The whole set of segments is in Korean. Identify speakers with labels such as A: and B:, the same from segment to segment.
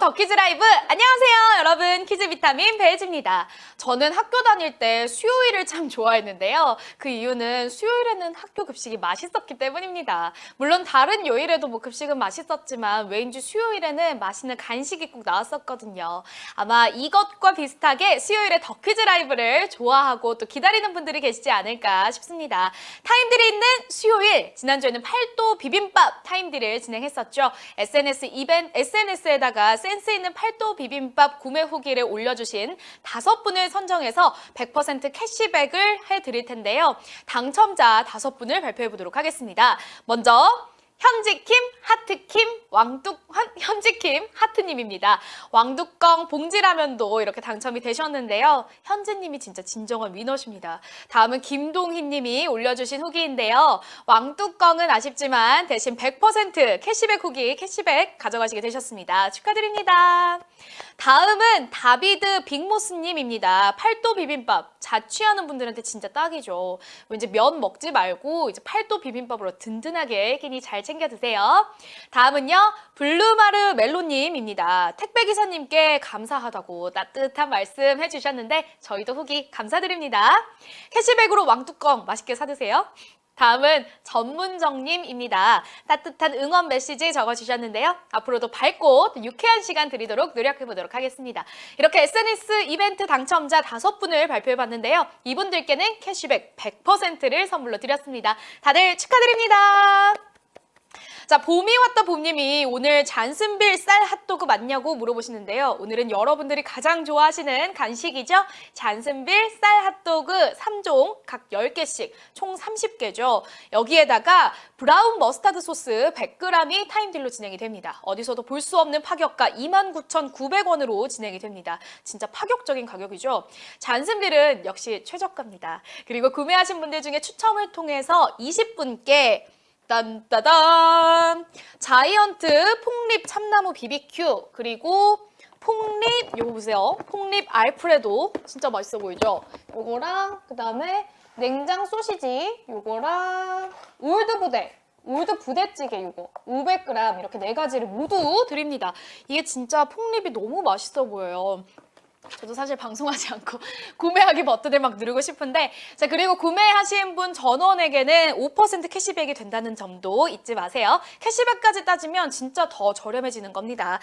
A: 더 퀴즈 라이브! 안녕하세요 여러분, 퀴즈 비타민 배혜지입니다. 저는 학교 다닐 때 수요일을 참 좋아했는데요. 그 이유는 수요일에는 학교 급식이 맛있었기 때문입니다. 물론 다른 요일에도 급식은 맛있었지만 왠지 수요일에는 맛있는 간식이 꼭 나왔었거든요. 아마 이것과 비슷하게 수요일에 더 퀴즈 라이브를 좋아하고 또 기다리는 분들이 계시지 않을까 싶습니다. 타임들이 있는 수요일, 지난주에는 팔도 비빔밥 타임들을 진행했었죠. SNS에다가 센스 있는 팔도 비빔밥 구매 후기를 올려주신 5분을 선정해서 100% 캐시백을 해드릴 텐데요. 당첨자 5분을 발표해 보도록 하겠습니다. 먼저 현지킴, 하트킴, 현지킴, 하트님입니다. 왕뚜껑 봉지라면도 이렇게 당첨이 되셨는데요. 현지님이 진짜 진정한 위너십니다. 다음은 김동희님이 올려주신 후기인데요. 왕뚜껑은 아쉽지만 대신 100% 캐시백 후기, 캐시백 가져가시게 되셨습니다. 축하드립니다. 다음은 다비드 빅모스님입니다. 팔도 비빔밥 자취하는 분들한테 진짜 딱이죠. 왠지 면 먹지 말고 이제 팔도 비빔밥으로 든든하게 끼니 잘 챙겨 드세요. 다음은요, 블루마르 멜로님입니다. 택배기사님께 감사하다고 따뜻한 말씀 해주셨는데 저희도 후기 감사드립니다. 캐시백으로 왕뚜껑 맛있게 사드세요. 다음은 전문정님입니다. 따뜻한 응원 메시지 적어주셨는데요. 앞으로도 밝고 유쾌한 시간 드리도록 노력해보도록 하겠습니다. 이렇게 SNS 이벤트 당첨자 5분을 발표해봤는데요. 이분들께는 캐시백 100%를 선물로 드렸습니다. 다들 축하드립니다. 자, 봄이 왔다 봄님이 오늘 잔슨빌 쌀 핫도그 맞냐고 물어보시는데요. 오늘은 여러분들이 가장 좋아하시는 간식이죠. 잔슨빌 쌀 핫도그 3종 각 10개씩 총 30개죠. 여기에다가 브라운 머스타드 소스 100g이 타임딜로 진행이 됩니다. 어디서도 볼 수 없는 파격가 29,900원으로 진행이 됩니다. 진짜 파격적인 가격이죠. 잔슨빌은 역시 최저가입니다. 그리고 구매하신 분들 중에 추첨을 통해서 20분께 딴따단! 자이언트 폭립 참나무 BBQ, 그리고 폭립, 요거 보세요. 폭립 알프레도 진짜 맛있어 보이죠? 요거랑 그다음에 냉장 소시지, 요거랑 울드 부대찌개 요거 500g 이렇게 4가지를 모두 드립니다. 이게 진짜 폭립이 너무 맛있어 보여요. 저도 사실 방송하지 않고 구매하기 버튼을 막 누르고 싶은데, 자, 그리고 구매하신 분 전원에게는 5% 캐시백이 된다는 점도 잊지 마세요. 캐시백까지 따지면 진짜 더 저렴해지는 겁니다.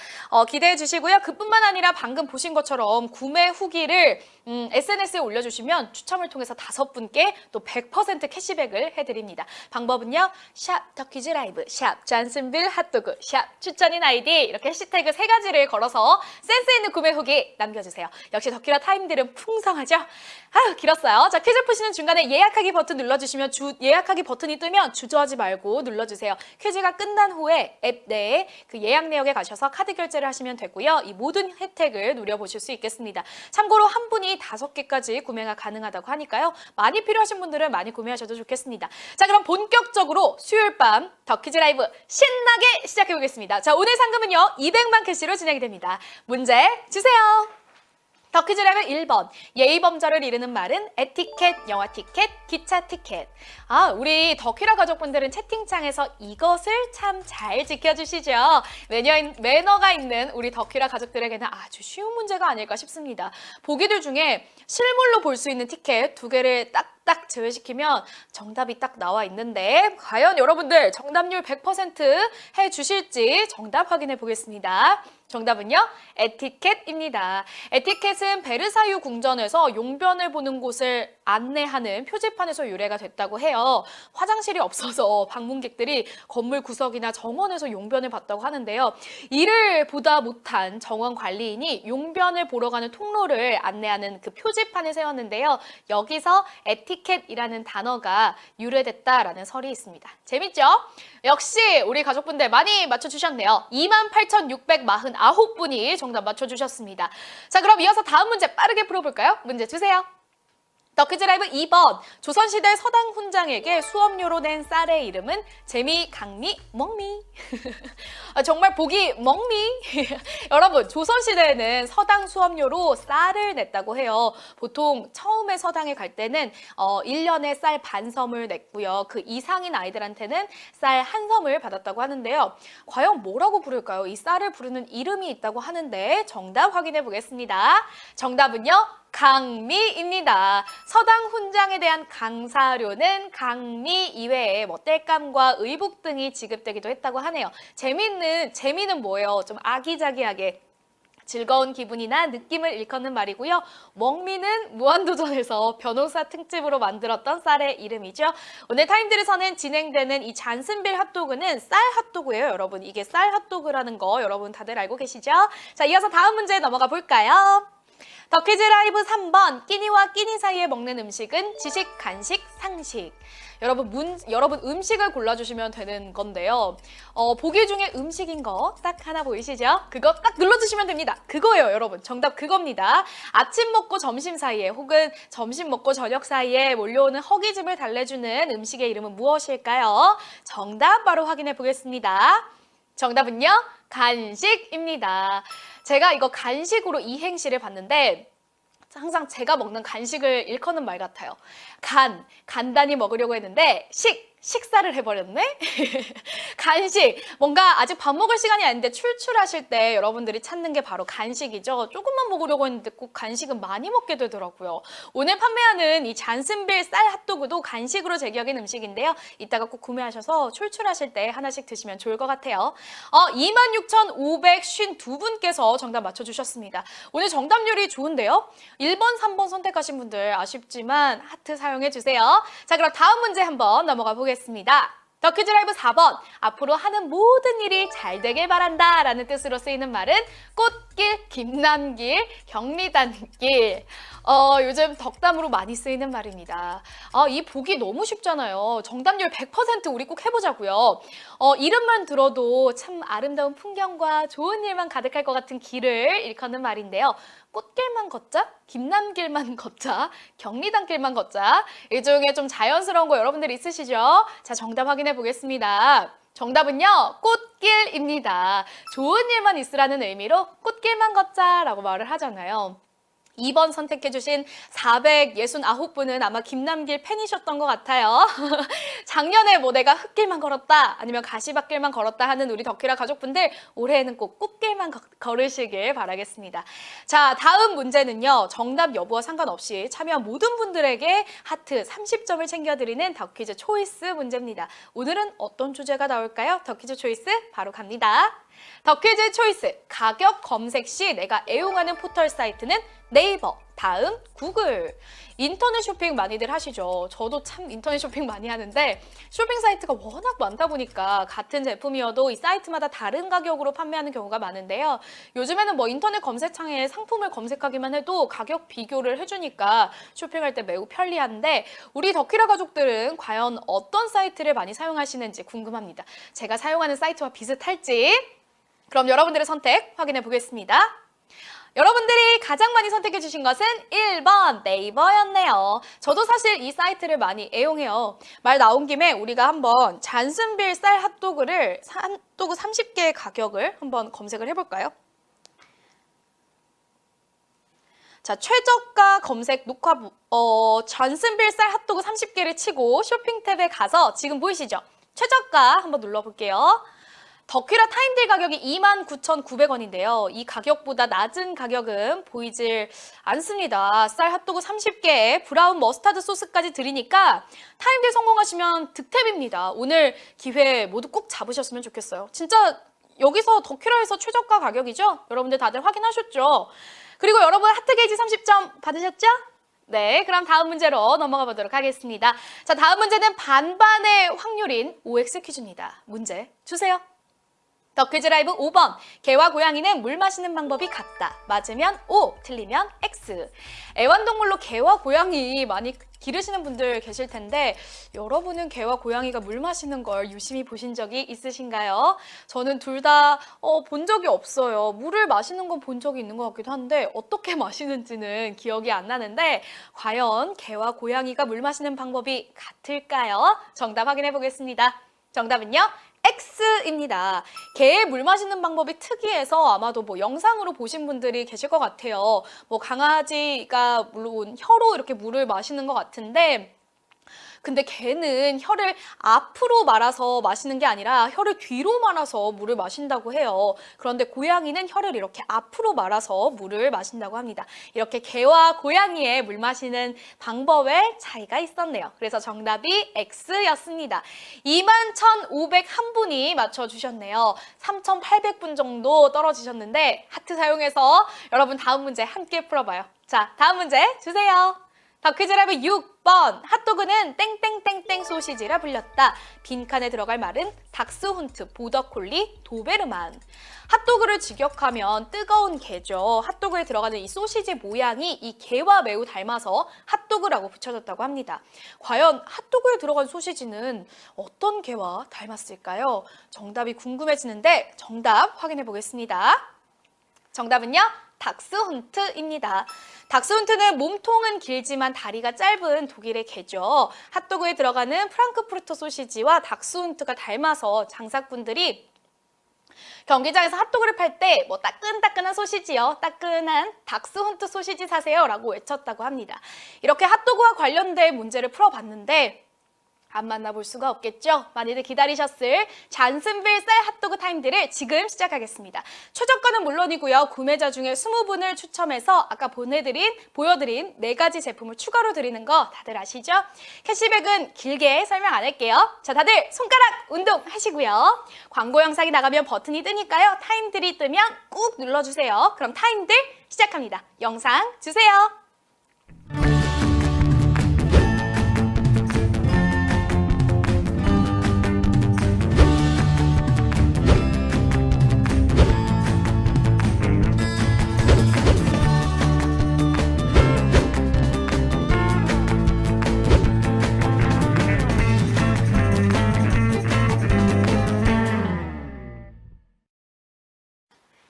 A: 기대해 주시고요. 그뿐만 아니라 방금 보신 것처럼 구매 후기를 SNS에 올려주시면 추첨을 통해서 5분께 또 100% 캐시백을 해드립니다. 방법은요, 샵 더퀴즈 라이브, 샵 잔슨빌 핫도그, 샵 추천인 아이디 이렇게 해시태그 3가지를 걸어서 센스 있는 구매 후기 남겨주세요. 역시 더퀴라 타임들은 풍성하죠? 아유, 길었어요. 자, 퀴즈 푸시는 중간에 예약하기 버튼 눌러주시면 예약하기 버튼이 뜨면 주저하지 말고 눌러주세요. 퀴즈가 끝난 후에 앱 내에 그 예약 내역에 가셔서 카드 결제를 하시면 되고요. 이 모든 혜택을 누려보실 수 있겠습니다. 참고로 한 분이 5개까지 구매가 가능하다고 하니까요. 많이 필요하신 분들은 많이 구매하셔도 좋겠습니다. 자, 그럼 본격적으로 수요일 밤 더 퀴즈 라이브 신나게 시작해보겠습니다. 자, 오늘 상금은요, 200만 캐시로 진행이 됩니다. 문제 주세요. 더 퀴즈 라이브 1번. 예의범절을 이르는 말은 에티켓, 영화 티켓, 기차 티켓. 아, 우리 더퀴라 가족분들은 채팅창에서 이것을 참 잘 지켜주시죠. 매너가 있는 우리 더퀴라 가족들에게는 아주 쉬운 문제가 아닐까 싶습니다. 보기들 중에 실물로 볼 수 있는 티켓 2개를 딱 제외시키면 정답이 딱 나와 있는데, 과연 여러분들 정답률 100% 해주실지 정답 확인해 보겠습니다. 정답은요, 에티켓입니다. 에티켓은 베르사유 궁전에서 용변을 보는 곳을 안내하는 표지판에서 유래가 됐다고 해요. 화장실이 없어서 방문객들이 건물 구석이나 정원에서 용변을 봤다고 하는데요. 이를 보다 못한 정원 관리인이 용변을 보러 가는 통로를 안내하는 그 표지판을 세웠는데요. 여기서 에티켓이라는 단어가 유래됐다라는 설이 있습니다. 재밌죠? 역시 우리 가족분들 많이 맞춰주셨네요. 28,649분이 정답 맞춰주셨습니다. 자, 그럼 이어서 다음 문제 빠르게 풀어볼까요? 문제 주세요. 더 퀴즈 라이브 2번. 조선시대 서당 훈장에게 수업료로 낸 쌀의 이름은 재미, 강미, 멍미. 정말 보기 멍미. 여러분, 조선시대에는 서당 수업료로 쌀을 냈다고 해요. 보통 처음에 서당에 갈 때는 1년에 쌀 반 섬을 냈고요. 그 이상인 아이들한테는 쌀 한 섬을 받았다고 하는데요. 과연 뭐라고 부를까요? 이 쌀을 부르는 이름이 있다고 하는데 정답 확인해 보겠습니다. 정답은요. 강미입니다. 서당 훈장에 대한 강사료는 강미 이외에 뭐 땔감과 의복 등이 지급되기도 했다고 하네요. 재미는 뭐예요? 좀 아기자기하게 즐거운 기분이나 느낌을 일컫는 말이고요. 멍미는 무한도전에서 변호사 특집으로 만들었던 쌀의 이름이죠. 오늘 타임들에서는 진행되는 이 잔슨빌 핫도그는 쌀 핫도그예요, 여러분. 이게 쌀 핫도그라는 거 여러분 다들 알고 계시죠? 자, 이어서 다음 문제 넘어가 볼까요? 더 퀴즈 라이브 3번. 끼니와 끼니 사이에 먹는 음식은 지식, 간식, 상식. 여러분 음식을 골라주시면 되는 건데요. 보기 중에 음식인 거 딱 하나 보이시죠? 그거 딱 눌러주시면 됩니다. 그거예요, 여러분. 정답 그겁니다. 아침 먹고 점심 사이에 혹은 점심 먹고 저녁 사이에 몰려오는 허기짐을 달래주는 음식의 이름은 무엇일까요? 정답 바로 확인해 보겠습니다. 정답은요, 간식입니다. 제가 이거 간식으로 이행시를 봤는데 항상 제가 먹는 간식을 일컫는 말 같아요. 간단히 먹으려고 했는데 식사를 해버렸네? 간식, 뭔가 아직 밥 먹을 시간이 아닌데 출출하실 때 여러분들이 찾는 게 바로 간식이죠. 조금만 먹으려고 했는데 꼭 간식은 많이 먹게 되더라고요. 오늘 판매하는 이 잔슨빌 쌀 핫도그도 간식으로 제격인 음식인데요. 이따가 꼭 구매하셔서 출출하실 때 하나씩 드시면 좋을 것 같아요. 26,552분께서 정답 맞춰주셨습니다. 오늘 정답률이 좋은데요. 1번, 3번 선택하신 분들 아쉽지만 하트 사용해주세요. 자, 그럼 다음 문제 한번 넘어가 보겠습니다. 더 퀴즈 라이브 4번. 앞으로 하는 모든 일이 잘 되길 바란다 라는 뜻으로 쓰이는 말은 꽃길, 김남길, 경리단길. 요즘 덕담으로 많이 쓰이는 말입니다. 이 보기 너무 쉽잖아요. 정답률 100% 우리 꼭 해보자고요. 이름만 들어도 참 아름다운 풍경과 좋은 일만 가득할 것 같은 길을 일컫는 말인데요. 꽃길만 걷자? 김남길만 걷자? 경리단길만 걷자? 이 중에 좀 자연스러운 거 여러분들 있으시죠? 자, 정답 확인해 보겠습니다. 정답은요, 꽃길입니다. 좋은 일만 있으라는 의미로 꽃길만 걷자라고 말을 하잖아요. 2번 선택해주신 469분은 아마 김남길 팬이셨던 것 같아요. 작년에 뭐 내가 흙길만 걸었다 아니면 가시밭길만 걸었다 하는 우리 덕키라 가족분들 올해에는 꼭 꽃길만 걸으시길 바라겠습니다. 자, 다음 문제는요. 정답 여부와 상관없이 참여한 모든 분들에게 하트 30점을 챙겨드리는 덕퀴즈 초이스 문제입니다. 오늘은 어떤 주제가 나올까요? 덕퀴즈 초이스 바로 갑니다. 덕퀴즈 초이스, 가격 검색 시 내가 애용하는 포털 사이트는 네이버, 다음 구글. 인터넷 쇼핑 많이들 하시죠. 저도 참 인터넷 쇼핑 많이 하는데 쇼핑 사이트가 워낙 많다 보니까 같은 제품이어도 이 사이트마다 다른 가격으로 판매하는 경우가 많은데요. 요즘에는 뭐 인터넷 검색창에 상품을 검색하기만 해도 가격 비교를 해주니까 쇼핑할 때 매우 편리한데 우리 덕키라 가족들은 과연 어떤 사이트를 많이 사용하시는지 궁금합니다. 제가 사용하는 사이트와 비슷할지 그럼 여러분들의 선택 확인해 보겠습니다. 여러분들이 가장 많이 선택해 주신 것은 1번 네이버였네요. 저도 사실 이 사이트를 많이 애용해요. 말 나온 김에 우리가 한번 잔슨빌 쌀 핫도그 30개의 가격을 한번 검색을 해볼까요? 자, 최저가 검색 녹화 잔슨빌 쌀 핫도그 30개를 치고 쇼핑 탭에 가서 지금 보이시죠? 최저가 한번 눌러볼게요. 덕키라 타임딜 가격이 29,900원인데요. 이 가격보다 낮은 가격은 보이질 않습니다. 쌀 핫도그 30개에 브라운 머스타드 소스까지 드리니까 타임딜 성공하시면 득템입니다. 오늘 기회 모두 꼭 잡으셨으면 좋겠어요. 진짜 여기서 덕키라에서 최저가 가격이죠? 여러분들 다들 확인하셨죠? 그리고 여러분 하트 게이지 30점 받으셨죠? 네, 그럼 다음 문제로 넘어가 보도록 하겠습니다. 자, 다음 문제는 반반의 확률인 OX 퀴즈입니다. 문제 주세요. 더 퀴즈 라이브 5번. 개와 고양이는 물 마시는 방법이 같다. 맞으면 O, 틀리면 X. 애완동물로 개와 고양이 많이 기르시는 분들 계실 텐데 여러분은 개와 고양이가 물 마시는 걸 유심히 보신 적이 있으신가요? 저는 둘 다 본 적이 없어요. 물을 마시는 건 본 적이 있는 것 같기도 한데 어떻게 마시는지는 기억이 안 나는데 과연 개와 고양이가 물 마시는 방법이 같을까요? 정답 확인해 보겠습니다. 정답은요? X입니다. 개의 물 마시는 방법이 특이해서 아마도 영상으로 보신 분들이 계실 것 같아요. 강아지가 물론 혀로 이렇게 물을 마시는 것 같은데 근데 개는 혀를 앞으로 말아서 마시는 게 아니라 혀를 뒤로 말아서 물을 마신다고 해요. 그런데 고양이는 혀를 이렇게 앞으로 말아서 물을 마신다고 합니다. 이렇게 개와 고양이의 물 마시는 방법에 차이가 있었네요. 그래서 정답이 X였습니다. 21,501분이 맞춰주셨네요. 3,800분 정도 떨어지셨는데 하트 사용해서 여러분 다음 문제 함께 풀어봐요. 자, 다음 문제 주세요. 더 퀴즈 라이브 6번. 핫도그는 땡땡땡땡 소시지라 불렸다. 빈칸에 들어갈 말은 닥스훈트, 보더콜리, 도베르만. 핫도그를 직역하면 뜨거운 개죠. 핫도그에 들어가는 이 소시지 모양이 이 개와 매우 닮아서 핫도그라고 붙여졌다고 합니다. 과연 핫도그에 들어간 소시지는 어떤 개와 닮았을까요? 정답이 궁금해지는데 정답 확인해 보겠습니다. 정답은요? 닥스훈트입니다. 닥스훈트는 몸통은 길지만 다리가 짧은 독일의 개죠. 핫도그에 들어가는 프랑크푸르트 소시지와 닥스훈트가 닮아서 장사꾼들이 경기장에서 핫도그를 팔 때 따끈따끈한 소시지요. 따끈한 닥스훈트 소시지 사세요 라고 외쳤다고 합니다. 이렇게 핫도그와 관련된 문제를 풀어봤는데 안 만나볼 수가 없겠죠? 많이들 기다리셨을 잔슨빌 쌀 핫도그 타임들을 지금 시작하겠습니다. 최저가는 물론이고요. 구매자 중에 20분을 추첨해서 아까 보여드린 4가지 제품을 추가로 드리는 거 다들 아시죠? 캐시백은 길게 설명 안 할게요. 자, 다들 손가락 운동 하시고요. 광고 영상이 나가면 버튼이 뜨니까요. 타임들이 뜨면 꾹 눌러주세요. 그럼 타임들 시작합니다. 영상 주세요.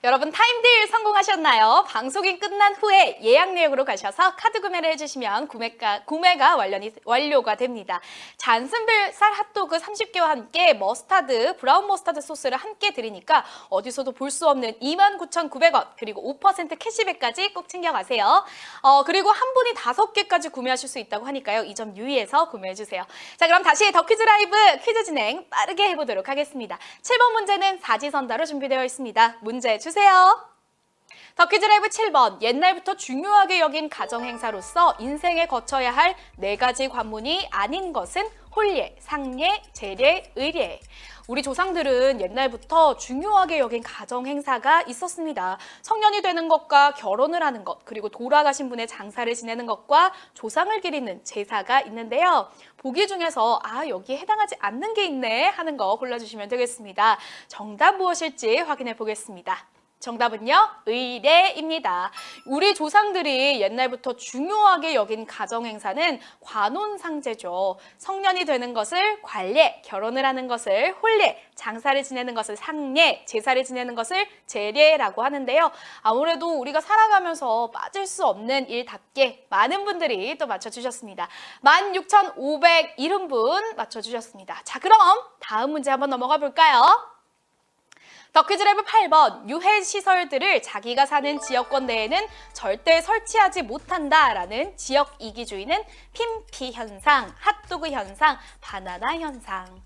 A: 여러분 타임딜 성공하셨나요? 방송이 끝난 후에 예약 내역으로 가셔서 카드 구매를 해주시면 구매가 완료가 됩니다. 잔슨빌 쌀 핫도그 30개와 함께 브라운 머스타드 소스를 함께 드리니까 어디서도 볼 수 없는 29,900원 그리고 5% 캐시백까지 꼭 챙겨가세요. 그리고 한 분이 5개까지 구매하실 수 있다고 하니까요. 이 점 유의해서 구매해주세요. 자, 그럼 다시 더 퀴즈 라이브 퀴즈 진행 빠르게 해보도록 하겠습니다. 7번 문제는 사지선다로 준비되어 있습니다. 문제 주세요. 더 퀴즈 라이브 7번. 옛날부터 중요하게 여긴 가정행사로서 인생에 거쳐야 할 4가지 관문이 아닌 것은 홀례, 상례, 제례, 의례. 우리 조상들은 옛날부터 중요하게 여긴 가정행사가 있었습니다. 성년이 되는 것과 결혼을 하는 것, 그리고 돌아가신 분의 장사를 지내는 것과 조상을 기리는 제사가 있는데요. 보기 중에서 여기에 해당하지 않는 게 있네 하는 거 골라주시면 되겠습니다. 정답 무엇일지 확인해 보겠습니다. 정답은요, 의례입니다. 우리 조상들이 옛날부터 중요하게 여긴 가정행사는 관혼상제죠. 성년이 되는 것을 관례, 결혼을 하는 것을 홀례, 장사를 지내는 것을 상례, 제사를 지내는 것을 제례라고 하는데요. 아무래도 우리가 살아가면서 빠질 수 없는 일답게 많은 분들이 또 맞춰주셨습니다. 16,501분 맞춰주셨습니다. 자, 그럼 다음 문제 한번 넘어가 볼까요? 더 퀴즈 라이브 8번. 유해시설들을 자기가 사는 지역권 내에는 절대 설치하지 못한다라는 지역 이기주의는 핀피 현상, 핫도그 현상, 바나나 현상.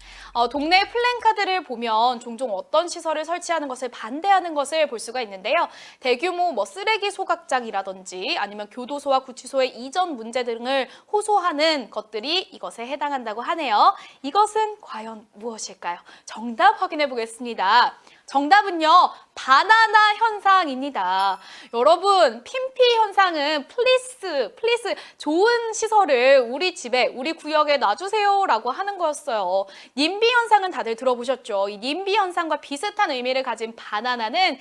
A: 동네 플랜카드를 보면 종종 어떤 시설을 설치하는 것을 반대하는 것을 볼 수가 있는데요. 대규모 쓰레기 소각장이라든지 아니면 교도소와 구치소의 이전 문제 등을 호소하는 것들이 이것에 해당한다고 하네요. 이것은 과연 무엇일까요? 정답 확인해 보겠습니다. 정답은요, 바나나 현상입니다. 여러분, 핀피 현상은 플리스, 좋은 시설을 우리 집에, 우리 구역에 놔주세요 라고 하는 거였어요. 님비 현상은 다들 들어보셨죠? 이 님비 현상과 비슷한 의미를 가진 바나나는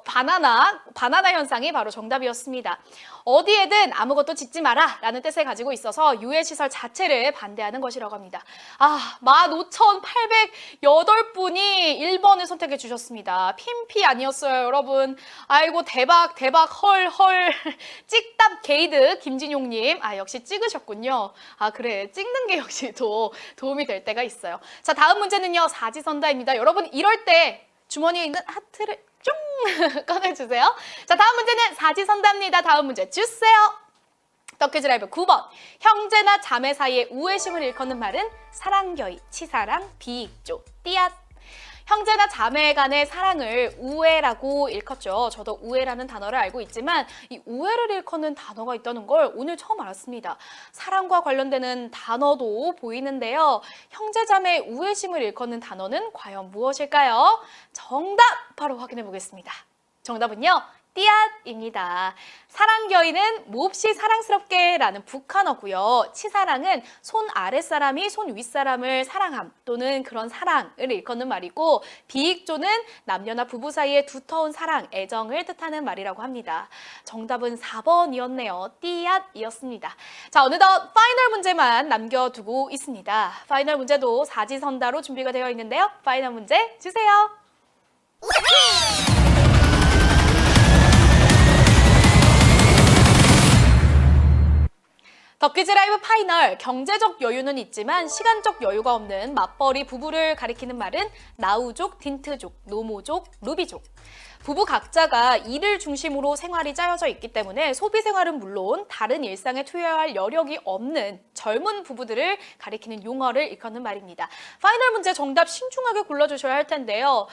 A: 바나나 현상이 바로 정답이었습니다. 어디에든 아무것도 짓지 마라 라는 뜻을 가지고 있어서 유해시설 자체를 반대하는 것이라고 합니다. 15,808분이 1번을 선택해 주셨습니다. 핀피 아니었어요, 여러분. 아이고, 대박, 헐. 찍답 게이드 김진용님. 역시 찍으셨군요. 그래, 찍는 게 역시 도움이 될 때가 있어요. 자, 다음 문제는요, 사지선다입니다. 여러분, 이럴 때 주머니에 있는 하트를 쫑 꺼내주세요. 자, 다음 문제는 사지선다입니다. 다음 문제 주세요. 덕퀴즈 라이브 9번. 형제나 자매 사이의 우애심을 일컫는 말은 사랑겨이, 치사랑, 비익조, 띠앗. 형제나 자매 간의 사랑을 우애라고 일컫죠. 저도 우애라는 단어를 알고 있지만 이 우애를 일컫는 단어가 있다는 걸 오늘 처음 알았습니다. 사랑과 관련되는 단어도 보이는데요. 형제자매의 우애심을 일컫는 단어는 과연 무엇일까요? 정답 바로 확인해 보겠습니다. 정답은요, 띠앗입니다. 사랑겨이는 몹시 사랑스럽게 라는 북한어고요. 치사랑은 손 아랫사람이 손 윗사람을 사랑함 또는 그런 사랑을 일컫는 말이고, 비익조는 남녀나 부부 사이의 두터운 사랑, 애정을 뜻하는 말이라고 합니다. 정답은 4번이었네요. 띠앗이었습니다. 자, 어느덧 파이널 문제만 남겨두고 있습니다. 파이널 문제도 사지선다로 준비가 되어 있는데요. 파이널 문제 주세요. 덕퀴즈 라이브 파이널. 경제적 여유는 있지만 시간적 여유가 없는 맞벌이 부부를 가리키는 말은 나우족, 딘트족, 노모족, 루비족. 부부 각자가 일을 중심으로 생활이 짜여져 있기 때문에 소비 생활은 물론 다른 일상에 투여할 여력이 없는 젊은 부부들을 가리키는 용어를 일컫는 말입니다. 파이널 문제 정답 신중하게 골라주셔야 할 텐데요.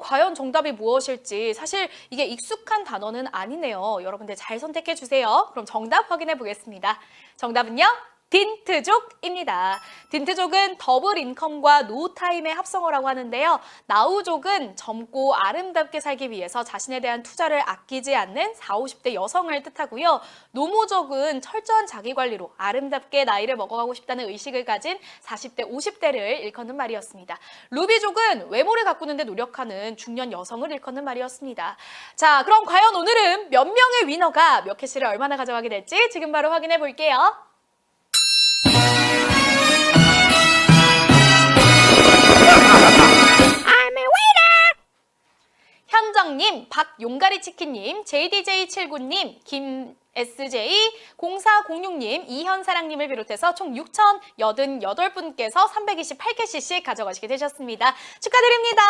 A: 과연 정답이 무엇일지 사실 이게 익숙한 단어는 아니네요. 여러분들 잘 선택해 주세요. 그럼 정답 확인해 보겠습니다. 정답은요, 딘트족입니다. 딘트족은 더블 인컴과 노타임의 합성어라고 하는데요. 나우족은 젊고 아름답게 살기 위해서 자신에 대한 투자를 아끼지 않는 40, 50대 여성을 뜻하고요. 노모족은 철저한 자기관리로 아름답게 나이를 먹어가고 싶다는 의식을 가진 40대, 50대를 일컫는 말이었습니다. 루비족은 외모를 가꾸는 데 노력하는 중년 여성을 일컫는 말이었습니다. 자, 그럼 과연 오늘은 몇 명의 위너가 몇 캐시를 얼마나 가져가게 될지 지금 바로 확인해 볼게요. 현정님, 박용가리치킨님, JDJ79님, 김SJ0406님, 이현사랑님을 비롯해서 총 6,088분께서 328캐시씩 가져가시게 되셨습니다. 축하드립니다.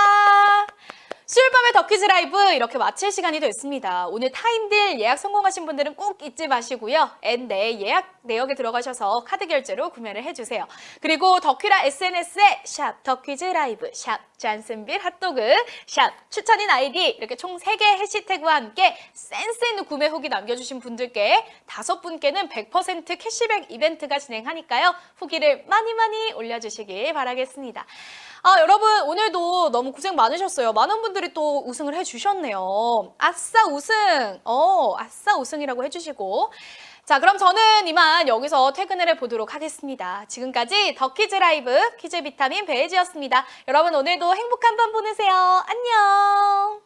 A: 수요일 밤의 덕퀴즈 라이브 이렇게 마칠 시간이 됐습니다. 오늘 타임딜 예약 성공하신 분들은 꼭 잊지 마시고요. 앤내 예약 내역에 들어가셔서 카드 결제로 구매를 해주세요. 그리고 덕퀴라 SNS에 샵 덕퀴즈 라이브, 샵 잔슨빌 핫도그, 샵 추천인 아이디 이렇게 총 3개 해시태그와 함께 센스 있는 구매 후기 남겨주신 분들께 5분께는 100% 캐시백 이벤트가 진행하니까요. 후기를 많이 올려주시길 바라겠습니다. 여러분 오늘도 너무 고생 많으셨어요. 많은 분들이 또 우승을 해주셨네요. 아싸 우승! 아싸 우승이라고 해주시고. 자, 그럼 저는 이만 여기서 퇴근을 해보도록 하겠습니다. 지금까지 더 퀴즈 라이브 퀴즈 비타민 배혜지였습니다. 여러분 오늘도 행복한 밤 보내세요. 안녕!